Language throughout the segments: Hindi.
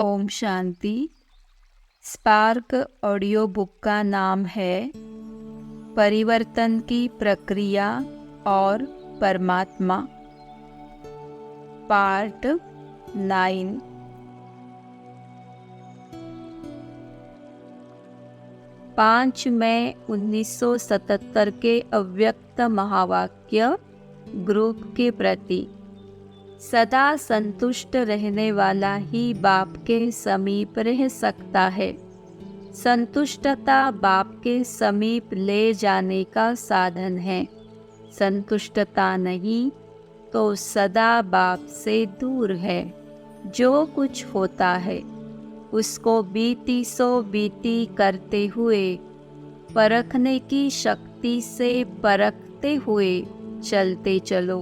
Om Shanti. Spark audio book का नाम है परिवर्तन की प्रक्रिया और परमात्मा, पार्ट 9। 5 मई 1977 के अव्यक्त महावाक्य ग्रुप के प्रति। सदा संतुष्ट रहने वाला ही बाप के समीप रह सकता है। संतुष्टता बाप के समीप ले जाने का साधन है। संतुष्टता नहीं तो सदा बाप से दूर है। जो कुछ होता है उसको बीती सो बीती करते हुए, परखने की शक्ति से परखते हुए चलते चलो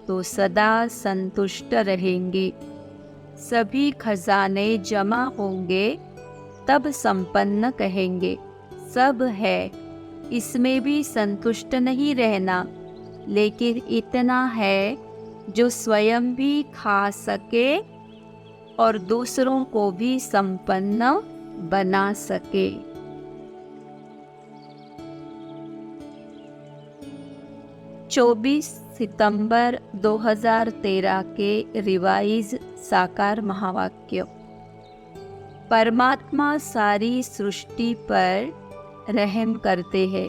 तो सदा संतुष्ट रहेंगे। सभी खजाने जमा होंगे तब संपन्न कहेंगे। सब है, इसमें भी संतुष्ट नहीं रहना, लेकिन इतना है जो स्वयं भी खा सके और दूसरों को भी संपन्न बना सके। 24 सितंबर 2013 के रिवाइज साकार महावाक्य। परमात्मा सारी सृष्टि पर रहम करते हैं।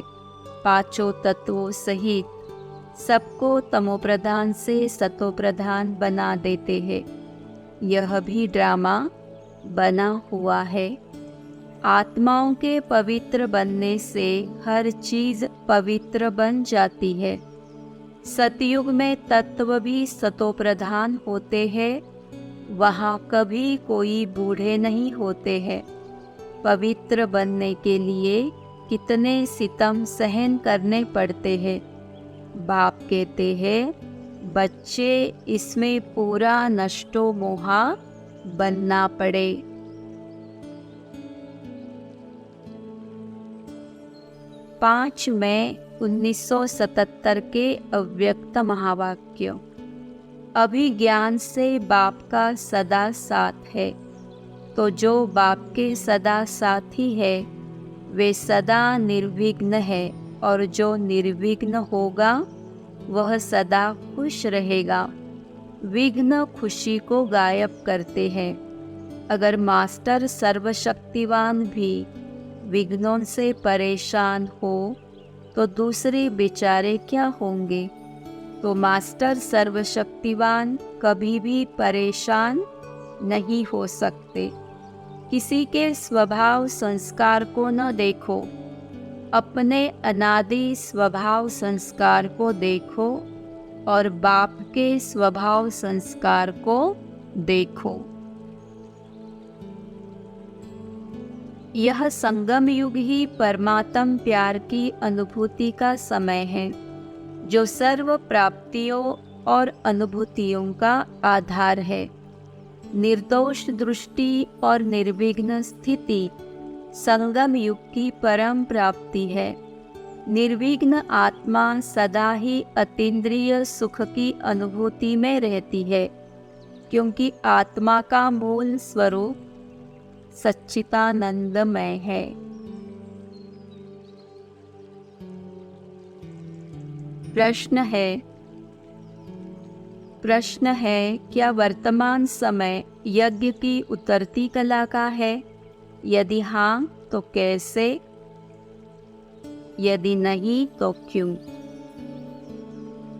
पांचों तत्वों सहित सबको तमोप्रधान से सतोप्रधान बना देते हैं। यह भी ड्रामा बना हुआ है। आत्माओं के पवित्र बनने से हर चीज पवित्र बन जाती है। सतयुग में तत्व भी सतोप्रधान होते हैं। वहाँ कभी कोई बूढ़े नहीं होते हैं। पवित्र बनने के लिए कितने सितम सहन करने पड़ते हैं। बाप कहते हैं, बच्चे इसमें पूरा नष्टो मोहा बनना पड़े। 5 मई 1977 के अव्यक्त महावाक्य। अभिज्ञान से बाप का सदा साथ है, तो जो बाप के सदा साथी है वे सदा निर्विघ्न है, और जो निर्विघ्न होगा वह सदा खुश रहेगा। विघ्न खुशी को गायब करते हैं। अगर मास्टर सर्वशक्तिवान भी विघ्नों से परेशान हो तो दूसरे बेचारे क्या होंगे। तो मास्टर सर्वशक्तिवान कभी भी परेशान नहीं हो सकते। किसी के स्वभाव संस्कार को न देखो, अपने अनादि स्वभाव संस्कार को देखो और बाप के स्वभाव संस्कार को देखो। यह संगम युग ही परमात्म प्यार की अनुभूति का समय है, जो सर्व प्राप्तियों और अनुभूतियों का आधार है। निर्दोष दृष्टि और निर्विघ्न स्थिति संगम युग की परम प्राप्ति है। निर्विघ्न आत्मा सदा ही अतीन्द्रिय सुख की अनुभूति में रहती है, क्योंकि आत्मा का मूल स्वरूप सच्चिदानंदमय है। प्रश्न है, क्या वर्तमान समय यज्ञ की उतरती कला का है? यदि हाँ तो कैसे? यदि नहीं तो क्यों?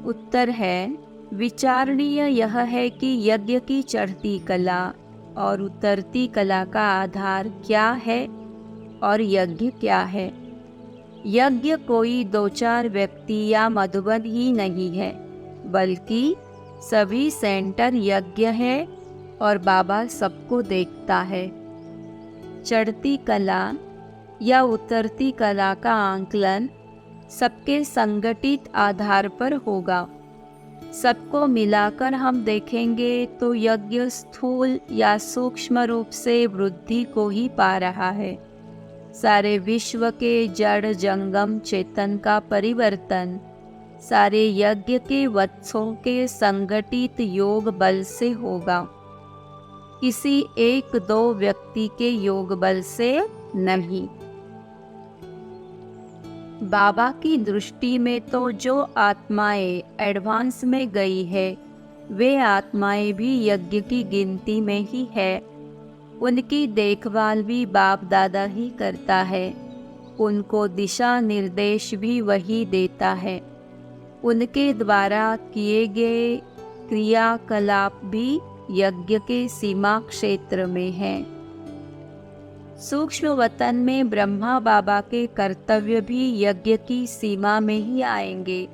उत्तर है, विचारणीय यह है कि यज्ञ की चढ़ती कला और उतरती कला का आधार क्या है और यज्ञ क्या है। यज्ञ कोई 2-4 व्यक्ति या मधुबन ही नहीं है, बल्कि सभी सेंटर यज्ञ है और बाबा सबको देखता है। चढ़ती कला या उतरती कला का आंकलन सबके संगठित आधार पर होगा। सबको मिलाकर हम देखेंगे तो यज्ञ स्थूल या सूक्ष्म रूप से वृद्धि को ही पा रहा है। सारे विश्व के जड़ जंगम चेतन का परिवर्तन सारे यज्ञ के वत्सों के संगठित योग बल से होगा। किसी एक दो व्यक्ति के योग बल से नहीं। बाबा की दृष्टि में तो जो आत्माएं एडवांस में गई है वे आत्माएं भी यज्ञ की गिनती में ही है। उनकी देखभाल भी बाप दादा ही करता है, उनको दिशा निर्देश भी वही देता है। उनके द्वारा किए गए क्रियाकलाप भी यज्ञ के सीमा क्षेत्र में हैं। सूक्ष्म वतन में ब्रह्मा बाबा के कर्तव्य भी यज्ञ की सीमा में ही आएंगे,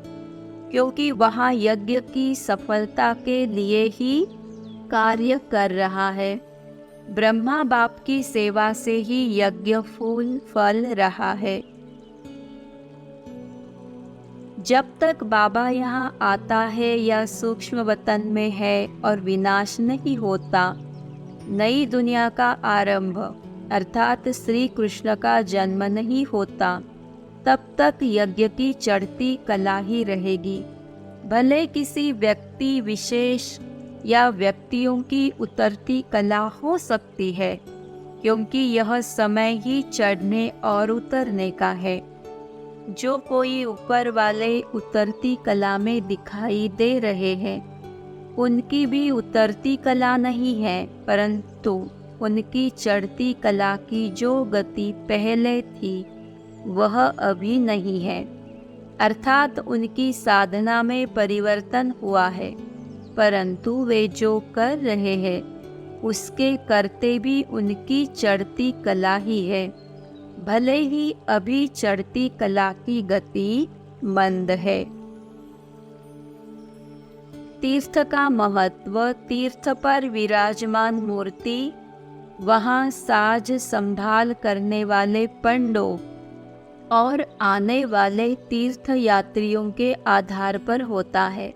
क्योंकि वहाँ यज्ञ की सफलता के लिए ही कार्य कर रहा है। ब्रह्मा बाप की सेवा से ही यज्ञ फूल फल रहा है। जब तक बाबा यहाँ आता है या सूक्ष्म वतन में है और विनाश नहीं होता, नई दुनिया का आरंभ अर्थात श्री कृष्ण का जन्म नहीं होता, तब तक यज्ञ की चढ़ती कला ही रहेगी। भले किसी व्यक्ति विशेष या व्यक्तियों की उतरती कला हो सकती है, क्योंकि यह समय ही चढ़ने और उतरने का है। जो कोई ऊपर वाले उतरती कला में दिखाई दे रहे हैं, उनकी भी उतरती कला नहीं है, परंतु उनकी चढ़ती कला की जो गति पहले थी वह अभी नहीं है। अर्थात उनकी साधना में परिवर्तन हुआ है, परंतु वे जो कर रहे हैं उसके करते भी उनकी चढ़ती कला ही है। भले ही अभी चढ़ती कला की गति मंद है। तीर्थ का महत्व, तीर्थ पर विराजमान मूर्ति, वहाँ साज संभाल करने वाले पंडों और आने वाले तीर्थ यात्रियों के आधार पर होता है।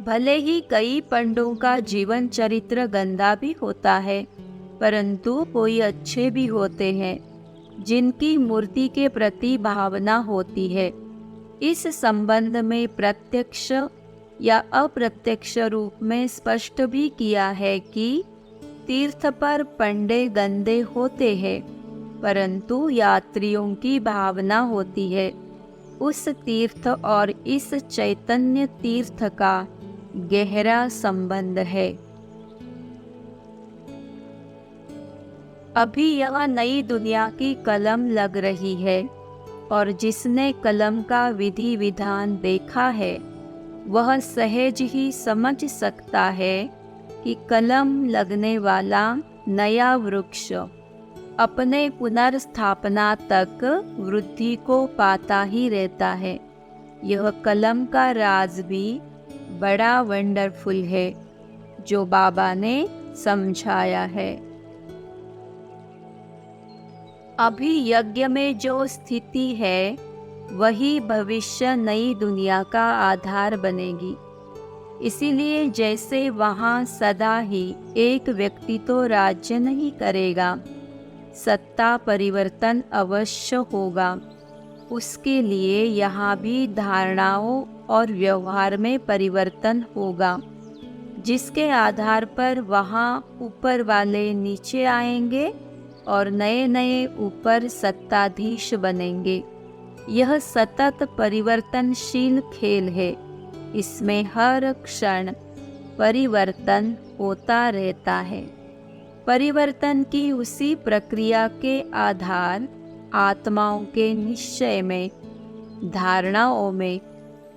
भले ही कई पंडों का जीवन चरित्र गंदा भी होता है, परंतु कोई अच्छे भी होते हैं जिनकी मूर्ति के प्रति भावना होती है। इस संबंध में प्रत्यक्ष या अप्रत्यक्ष रूप में स्पष्ट भी किया है कि तीर्थ पर पंडे गंदे होते हैं, परंतु यात्रियों की भावना होती है। उस तीर्थ और इस चैतन्य तीर्थ का गहरा संबंध है। अभी यह नई दुनिया की कलम लग रही है, और जिसने कलम का विधि विधान देखा है वह सहज ही समझ सकता है कि कलम लगने वाला नया वृक्ष अपने पुनर्स्थापना तक वृद्धि को पाता ही रहता है। यह कलम का राज भी बड़ा वंडरफुल है जो बाबा ने समझाया है। अभी यज्ञ में जो स्थिति है वही भविष्य नई दुनिया का आधार बनेगी। इसीलिए जैसे वहाँ सदा ही एक व्यक्ति तो राज्य नहीं करेगा, सत्ता परिवर्तन अवश्य होगा। उसके लिए यहाँ भी धारणाओं और व्यवहार में परिवर्तन होगा, जिसके आधार पर वहाँ ऊपर वाले नीचे आएंगे और नए नए ऊपर सत्ताधीश बनेंगे। यह सतत परिवर्तनशील खेल है। इसमें हर क्षण परिवर्तन होता रहता है। परिवर्तन की उसी प्रक्रिया के आधार आत्माओं के निश्चय में, धारणाओं में,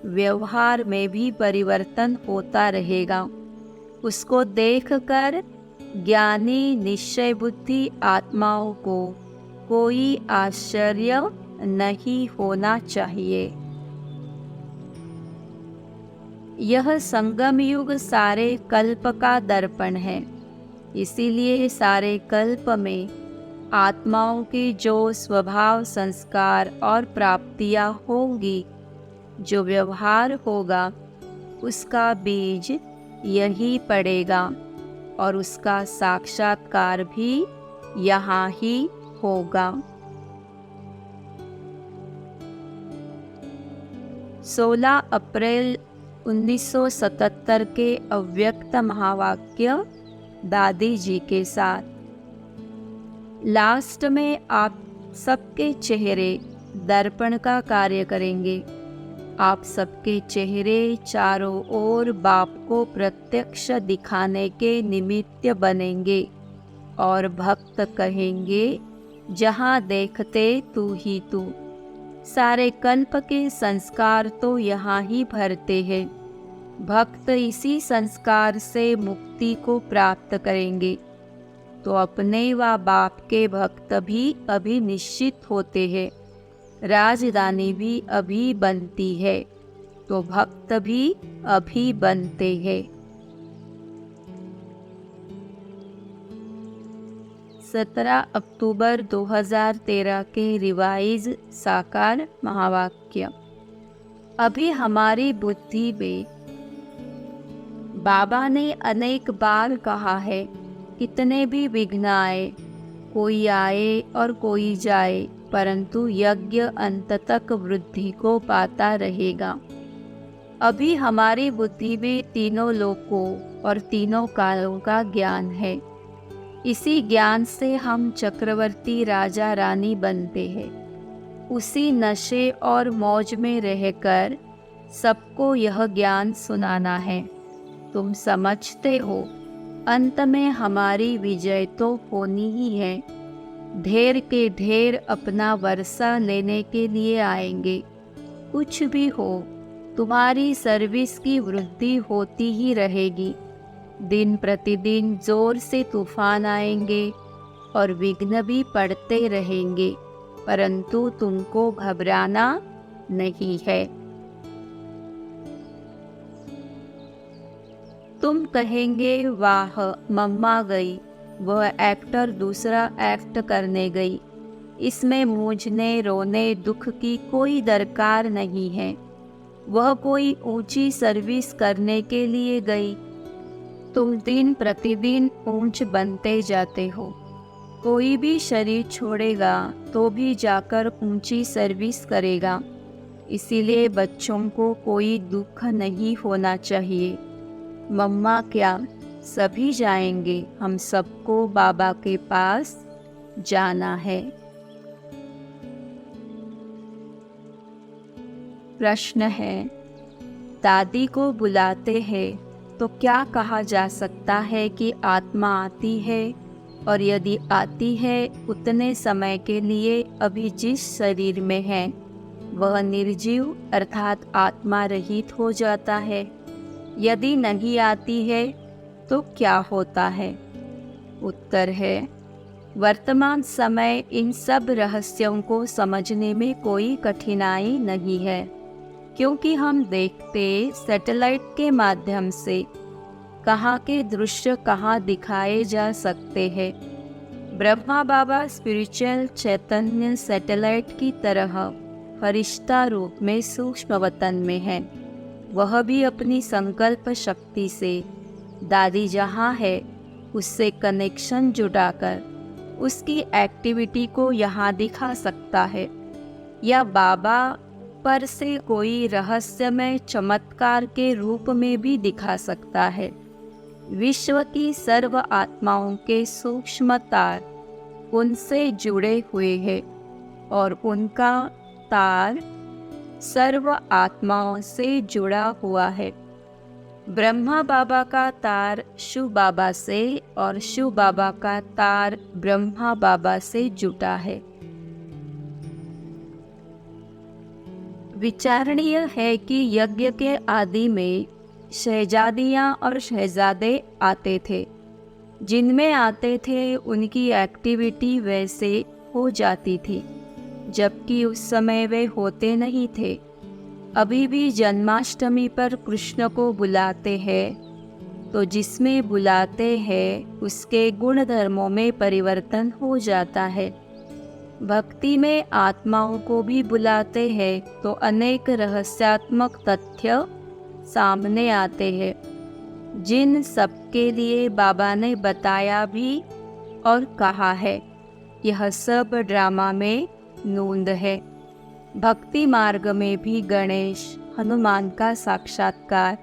व्यवहार में भी परिवर्तन होता रहेगा। उसको देखकर ज्ञानी निश्चय बुद्धि आत्माओं को कोई आश्चर्य नहीं होना चाहिए। यह संगम युग सारे कल्प का दर्पण है। इसीलिए सारे कल्प में आत्माओं के जो स्वभाव, संस्कार और प्राप्तियां होंगी, जो व्यवहार होगा, उसका बीज यही पड़ेगा और उसका साक्षात्कार भी यहाँ ही होगा। 16 अप्रैल 1977 के अव्यक्त महावाक्य दादी जी के साथ। लास्ट में आप सबके चेहरे दर्पण का कार्य करेंगे। आप सबके चेहरे चारों ओर बाप को प्रत्यक्ष दिखाने के निमित्त बनेंगे और भक्त कहेंगे, जहाँ देखते तू ही तू। सारे कल्प के संस्कार तो यहाँ ही भरते हैं। भक्त इसी संस्कार से मुक्ति को प्राप्त करेंगे। तो अपने व बाप के भक्त भी अभी निश्चित होते हैं। राजधानी भी अभी बनती है, तो भक्त भी अभी बनते हैं। 17 अक्टूबर 2013 के रिवाइज साकार महावाक्य। अभी हमारी बुद्धि में बाबा ने अनेक बार कहा है, कितने भी विघ्न आए, कोई आए और कोई जाए, परंतु यज्ञ अंत तक वृद्धि को पाता रहेगा। अभी हमारी बुद्धि में तीनों लोकों और तीनों कालों का ज्ञान है। इसी ज्ञान से हम चक्रवर्ती राजा रानी बनते हैं। उसी नशे और मौज में रहकर सबको यह ज्ञान सुनाना है। तुम समझते हो, अंत में हमारी विजय तो होनी ही है। ढेर के ढेर अपना वर्षा लेने के लिए आएंगे। कुछ भी हो, तुम्हारी सर्विस की वृद्धि होती ही रहेगी। दिन प्रतिदिन जोर से तूफान आएंगे और विघ्न भी पड़ते रहेंगे, परंतु तुमको घबराना नहीं है। तुम कहेंगे, वाह मम्मा गई, वह एक्टर दूसरा एक्ट करने गई, इसमें मूंझने रोने दुख की कोई दरकार नहीं है। वह कोई ऊंची सर्विस करने के लिए गई। तुम दिन प्रतिदिन ऊंच बनते जाते हो। कोई भी शरीर छोड़ेगा तो भी जाकर ऊंची सर्विस करेगा। इसीलिए बच्चों को कोई दुख नहीं होना चाहिए। मम्मा क्या, सभी जाएंगे, हम सबको बाबा के पास जाना है। प्रश्न है, दादी को बुलाते हैं तो क्या कहा जा सकता है कि आत्मा आती है, और यदि आती है उतने समय के लिए अभी जिस शरीर में है वह निर्जीव अर्थात आत्मा रहित हो जाता है। यदि नहीं आती है तो क्या होता है? उत्तर है, वर्तमान समय इन सब रहस्यों को समझने में कोई कठिनाई नहीं है, क्योंकि हम देखते सैटेलाइट के माध्यम से कहाँ के दृश्य कहाँ दिखाए जा सकते हैं। ब्रह्मा बाबा स्पिरिचुअल चैतन्य सैटेलाइट की तरह फरिश्ता रूप में सूक्ष्म वतन में है। वह भी अपनी संकल्प शक्ति से दादी जहाँ है उससे कनेक्शन जुटाकर उसकी एक्टिविटी को यहाँ दिखा सकता है, या बाबा पर से कोई रहस्यमय चमत्कार के रूप में भी दिखा सकता है। विश्व की सर्व आत्माओं के सूक्ष्म तार उनसे जुड़े हुए हैं और उनका तार सर्व आत्माओं से जुड़ा हुआ है। ब्रह्मा बाबा का तार शिव बाबा से और शिव बाबा का तार ब्रह्मा बाबा से जुटा है। विचारणीय है कि यज्ञ के आदि में शहजादियाँ और शहजादे आते थे। जिनमें आते थे उनकी एक्टिविटी वैसे हो जाती थी, जबकि उस समय वे होते नहीं थे। अभी भी जन्माष्टमी पर कृष्ण को बुलाते हैं, तो जिसमें बुलाते हैं उसके गुण धर्मों में परिवर्तन हो जाता है। भक्ति में आत्माओं को भी बुलाते हैं तो अनेक रहस्यात्मक तथ्य सामने आते हैं, जिन सबके लिए बाबा ने बताया भी और कहा है। यह सब ड्रामा में नूंद है। भक्ति मार्ग में भी गणेश, हनुमान का साक्षात्कार,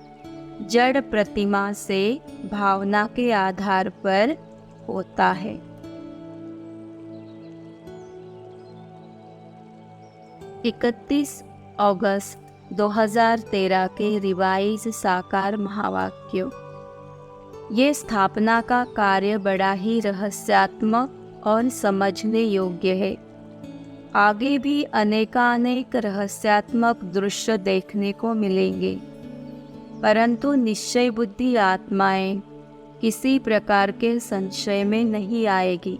जड़ प्रतिमा से भावना के आधार पर होता है। 31 अगस्त 2013 के रिवाइज साकार महावाक्य। ये स्थापना का कार्य बड़ा ही रहस्यात्मक और समझने योग्य है। आगे भी अनेकानेक रहस्यात्मक दृश्य देखने को मिलेंगे, परंतु निश्चय बुद्धि आत्माएं किसी प्रकार के संशय में नहीं आएगी।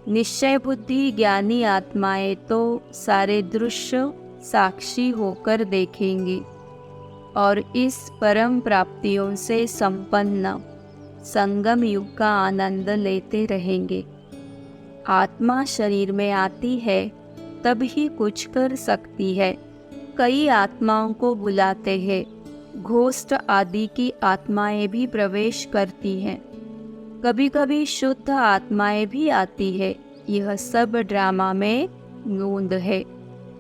निश्चय बुद्धि ज्ञानी आत्माएं तो सारे दृश्य साक्षी होकर देखेंगी और इस परम प्राप्तियों से संपन्न संगम युग का आनंद लेते रहेंगे। आत्मा शरीर में आती है तब ही कुछ कर सकती है। कई आत्माओं को बुलाते हैं, घोस्ट आदि की आत्माएं भी प्रवेश करती हैं। कभी कभी शुद्ध आत्माएं भी आती है। यह सब ड्रामा में नूंद है।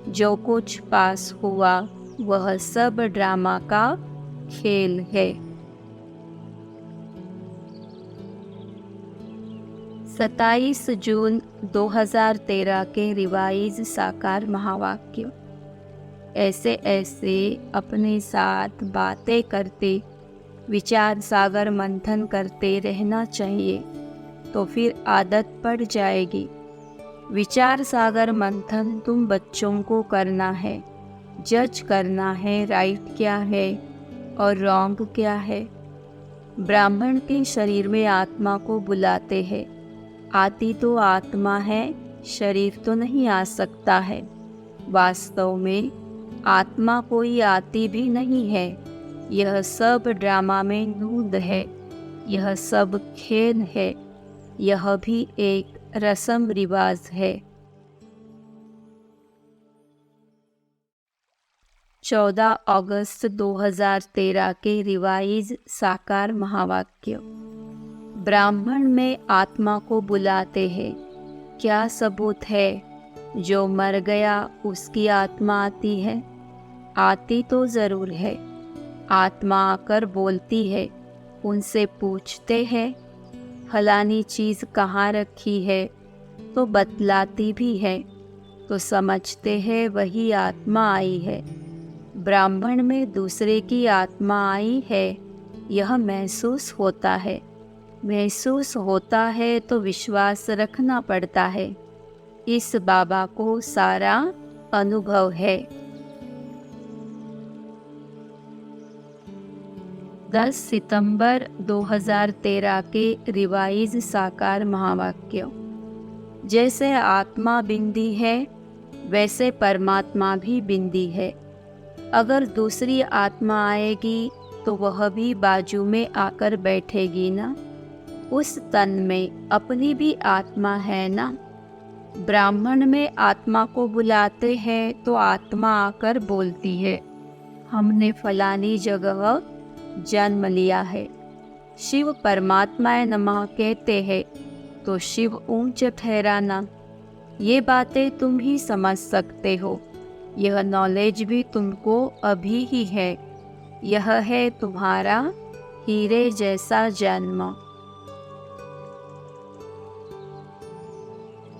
जो कुछ पास हुआ वह सब ड्रामा का खेल है। 27 जून 2013 के रिवाइज साकार महावाक्य। ऐसे ऐसे अपने साथ बातें करते, विचार सागर मंथन करते रहना चाहिए, तो फिर आदत पड़ जाएगी। विचार सागर मंथन तुम बच्चों को करना है, जज करना है राइट क्या है और रॉन्ग क्या है। ब्राह्मण के शरीर में आत्मा को बुलाते हैं। आती तो आत्मा है, शरीर तो नहीं आ सकता है। वास्तव में आत्मा कोई आती भी नहीं है। यह सब ड्रामा में नूंद है। यह सब खेल है। यह भी एक रस्म रिवाज है। 14 अगस्त 2013 के रिवाइज साकार महावाक्य। ब्राह्मण में आत्मा को बुलाते हैं। क्या सबूत है? जो मर गया उसकी आत्मा आती है? आती तो ज़रूर है। आत्मा आकर बोलती है। उनसे पूछते हैं फलानी चीज़ कहाँ रखी है, तो बतलाती भी है, तो समझते हैं वही आत्मा आई है। ब्राह्मण में दूसरे की आत्मा आई है, यह महसूस होता है। महसूस होता है तो विश्वास रखना पड़ता है। इस बाबा को सारा अनुभव है। 10 सितंबर 2013 के रिवाइज साकार महावाक्य। जैसे आत्मा बिंदी है, वैसे परमात्मा भी बिंदी है। अगर दूसरी आत्मा आएगी तो वह भी बाजू में आकर बैठेगी ना। उस तन में अपनी भी आत्मा है ना। ब्राह्मण में आत्मा को बुलाते हैं तो आत्मा आकर बोलती है हमने फलानी जगह जन्म लिया है। शिव परमात्मा नमः कहते हैं तो शिव ऊंच ठहराना। ये बातें तुम ही समझ सकते हो। यह नॉलेज भी तुमको अभी ही है। यह है तुम्हारा हीरे जैसा जन्म।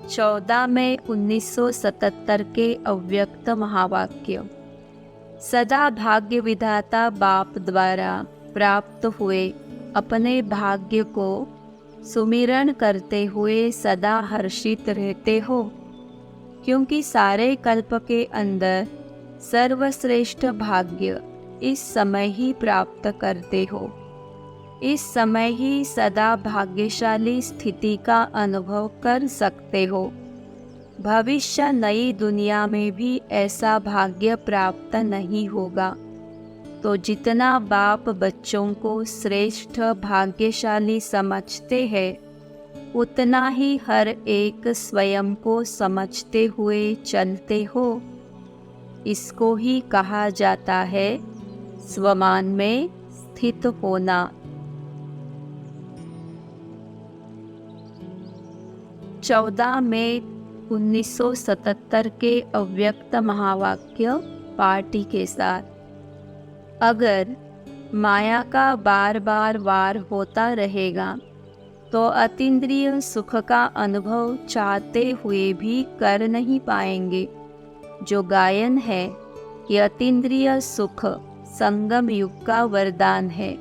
14 मई 1977 के अव्यक्त महावाक्य। सदा भाग्य विधाता बाप द्वारा प्राप्त हुए अपने भाग्य को सुमिरन करते हुए सदा हर्षित रहते हो, क्योंकि सारे कल्प के अंदर सर्वश्रेष्ठ भाग्य इस समय ही प्राप्त करते हो। इस समय ही सदा भाग्यशाली स्थिति का अनुभव कर सकते हो। भविष्य नई दुनिया में भी ऐसा भाग्य प्राप्त नहीं होगा। तो जितना बाप बच्चों को श्रेष्ठ भाग्यशाली समझते हैं, उतना ही हर एक स्वयं को समझते हुए चलते हो। इसको ही कहा जाता है स्वमान में स्थित होना। 14 मई 1977 के अव्यक्त महावाक्य पार्टी के साथ। अगर माया का बार बार वार होता रहेगा तो अतीन्द्रिय सुख का अनुभव चाहते हुए भी कर नहीं पाएंगे। जो गायन है कि अतीन्द्रिय सुख संगम युग का वरदान है,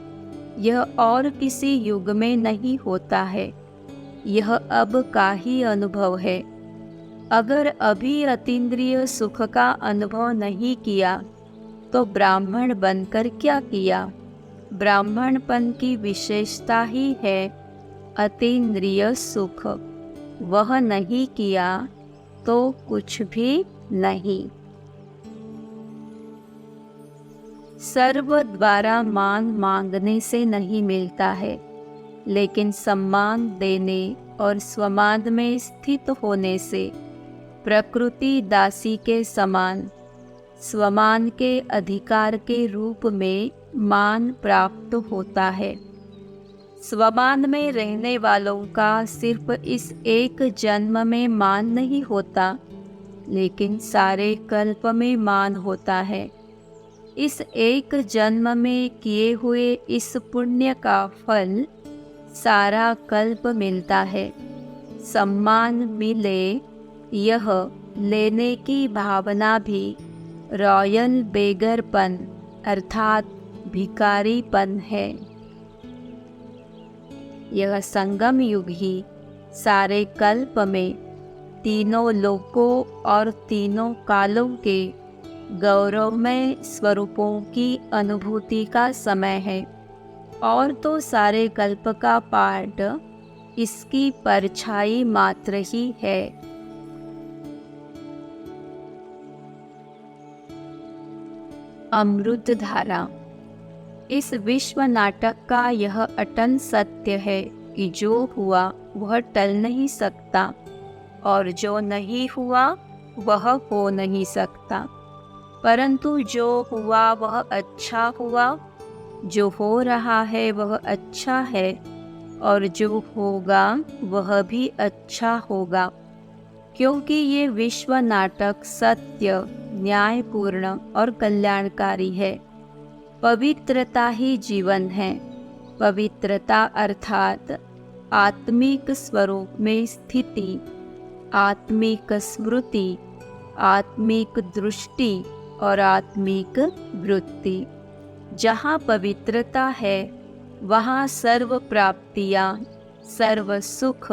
यह और किसी युग में नहीं होता है, यह अब का ही अनुभव है। अगर अभी अतीन्द्रिय सुख का अनुभव नहीं किया तो ब्राह्मण बनकर क्या किया? ब्राह्मणपन की विशेषता ही है अतीन्द्रिय सुख, वह नहीं किया तो कुछ भी नहीं। सर्व द्वारा मान मांगने से नहीं मिलता है, लेकिन सम्मान देने और स्वमान में स्थित होने से प्रकृति दासी के समान स्वमान के अधिकार के रूप में मान प्राप्त होता है। स्वमान में रहने वालों का सिर्फ इस एक जन्म में मान नहीं होता, लेकिन सारे कल्प में मान होता है। इस एक जन्म में किए हुए इस पुण्य का फल सारा कल्प मिलता है। सम्मान मिले यह लेने की भावना भी रॉयल बेगरपन अर्थात भिखारीपन है। यह संगम युग ही सारे कल्प में तीनों लोकों और तीनों कालों के गौरवमय स्वरूपों की अनुभूति का समय है, और तो सारे कल्प का पाठ इसकी परछाई मात्र ही है। अमृत धारा। इस विश्व नाटक का यह अटल सत्य है कि जो हुआ वह टल नहीं सकता और जो नहीं हुआ वह हो नहीं सकता, परंतु जो हुआ वह अच्छा हुआ, जो हो रहा है वह अच्छा है और जो होगा वह भी अच्छा होगा, क्योंकि ये विश्व नाटक सत्य, न्यायपूर्ण और कल्याणकारी है। पवित्रता ही जीवन है। पवित्रता अर्थात आत्मिक स्वरूप में स्थिति, आत्मिक स्मृति, आत्मिक दृष्टि और आत्मिक वृत्ति। जहाँ पवित्रता है वहाँ सर्व प्राप्तियाँ, सर्व सुख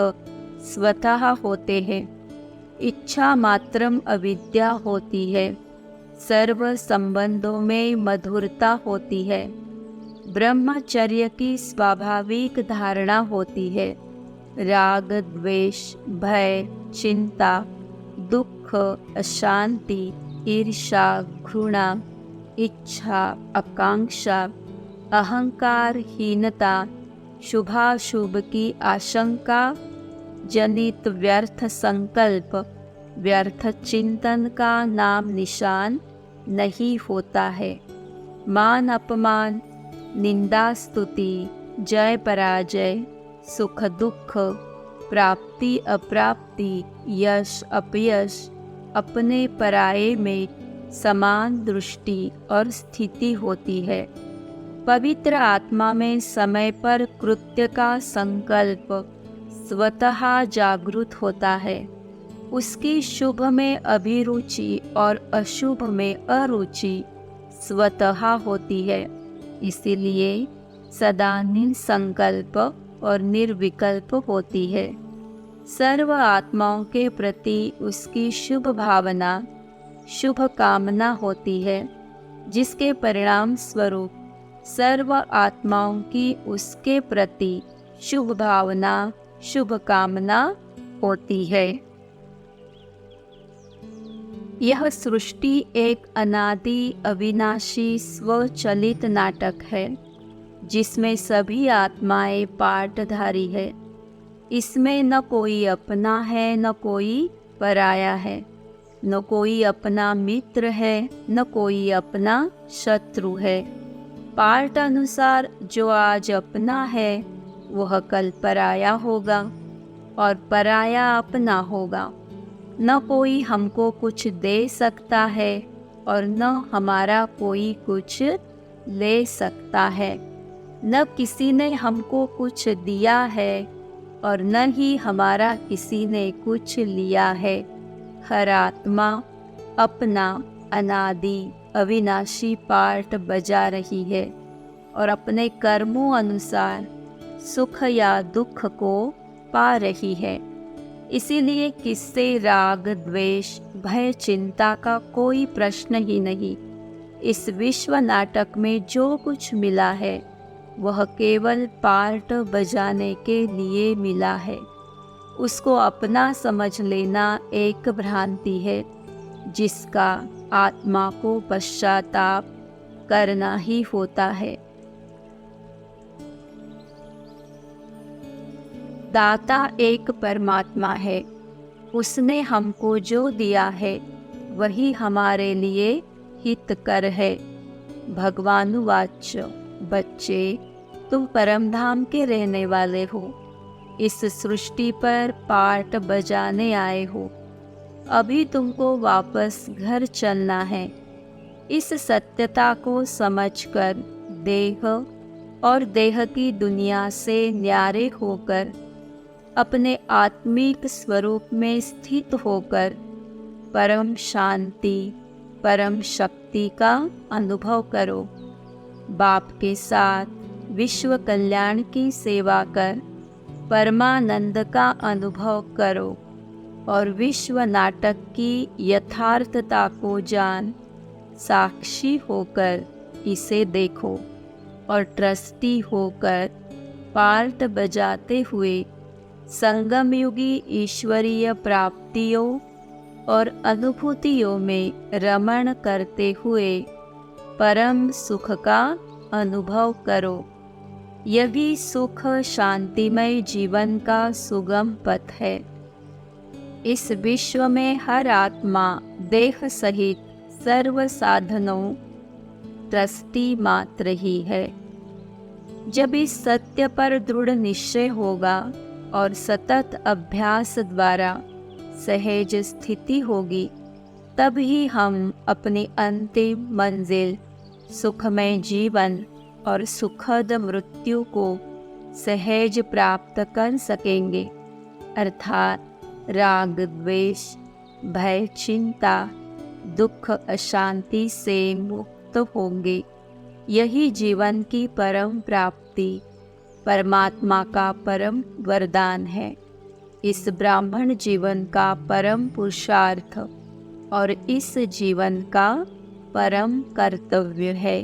स्वतः होते हैं। इच्छा मात्रम अविद्या होती है। सर्व संबंधों में मधुरता होती है। ब्रह्मचर्य की स्वाभाविक धारणा होती है। राग, द्वेष, भय, चिंता, दुख, अशांति, ईर्ष्या, घृणा, इच्छा, आकांक्षा, अहंकार, हीनता, शुभाशुभ की आशंका जनित व्यर्थ संकल्प, व्यर्थ चिंतन का नाम निशान नहीं होता है। मान अपमान, निंदा स्तुति, जय पराजय, सुख दुख, प्राप्ति अप्राप्ति, यश अपयश, अपने पराये में समान दृष्टि और स्थिति होती है। पवित्र आत्मा में समय पर कृत्य का संकल्प स्वतः जागृत होता है। उसकी शुभ में अभिरुचि और अशुभ में अरुचि स्वतः होती है। इसीलिए सदा निसंकल्प और निर्विकल्प होती है। सर्व आत्माओं के प्रति उसकी शुभ भावना, शुभ कामना होती है, जिसके परिणाम स्वरूप सर्व आत्माओं की उसके प्रति शुभ भावना, शुभ कामना होती है। यह सृष्टि एक अनादि अविनाशी स्वचलित नाटक है, जिसमें सभी आत्माएं पाठधारी है। इसमें न कोई अपना है, न कोई पराया है, न कोई अपना मित्र है, न कोई अपना शत्रु है। पाठ अनुसार जो आज अपना है वह कल पराया होगा और पराया अपना होगा। न कोई हमको कुछ दे सकता है और न हमारा कोई कुछ ले सकता है। न किसी ने हमको कुछ दिया है और न ही हमारा किसी ने कुछ लिया है। हर आत्मा अपना अनादि अविनाशी पार्ट बजा रही है और अपने कर्मों अनुसार सुख या दुख को पा रही है। इसीलिए किससे राग, द्वेष, भय, चिंता का कोई प्रश्न ही नहीं। इस विश्व नाटक में जो कुछ मिला है वह केवल पार्ट बजाने के लिए मिला है। उसको अपना समझ लेना एक भ्रांति है जिसका आत्मा को पश्चाताप करना ही होता है। दाता एक परमात्मा है। उसने हमको जो दिया है वही हमारे लिए हितकर है। भगवानुवाच, बच्चे तुम परमधाम के रहने वाले हो। इस सृष्टि पर पार्ट बजाने आए हो। अभी तुमको वापस घर चलना है। इस सत्यता को समझकर देह और देह की दुनिया से न्यारे होकर अपने आत्मिक स्वरूप में स्थित होकर परम शांति, परम शक्ति का अनुभव करो। बाप के साथ विश्व कल्याण की सेवा कर परमानंद का अनुभव करो और विश्व नाटक की यथार्थता को जान साक्षी होकर इसे देखो और ट्रस्टी होकर पार्ट बजाते हुए संगमयुगी ईश्वरीय प्राप्तियों और अनुभूतियों में रमण करते हुए परम सुख का अनुभव करो। यही सुख शांतिमय जीवन का सुगम पथ है। इस विश्व में हर आत्मा देह सहित सर्व साधनों ट्रस्टी मात्र ही है। जब इस सत्य पर दृढ़ निश्चय होगा और सतत अभ्यास द्वारा सहज स्थिति होगी, तब ही हम अपनी अंतिम मंजिल सुखमय जीवन और सुखद मृत्यु को सहज प्राप्त कर सकेंगे, अर्थात राग, द्वेष, भय, चिंता, दुख, अशांति से मुक्त होंगे। यही जीवन की परम प्राप्ति, परमात्मा का परम वरदान है। इस ब्राह्मण जीवन का परम पुरुषार्थ और इस जीवन का परम कर्तव्य है।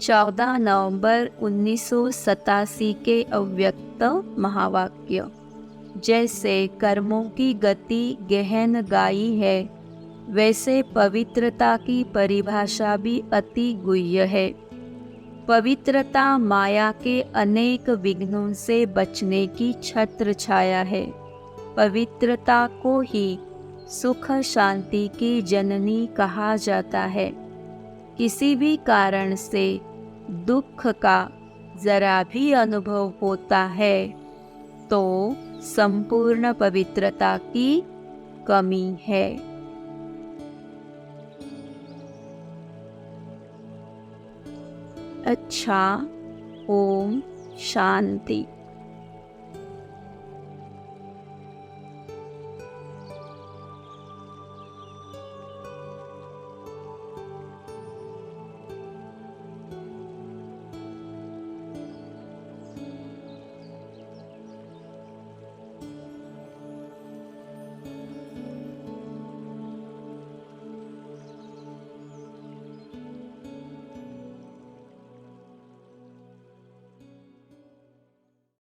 14 नवंबर 1987 के अव्यक्त महावाक्य। जैसे कर्मों की गति गहन गाई है, वैसे पवित्रता की परिभाषा भी अति गुह्य है। पवित्रता माया के अनेक विघ्नों से बचने की छत्र छाया है। पवित्रता को ही सुख शांति की जननी कहा जाता है। किसी भी कारण से दुख का जरा भी अनुभव होता है तो संपूर्ण पवित्रता की कमी है। अच्छा, ओम शांति।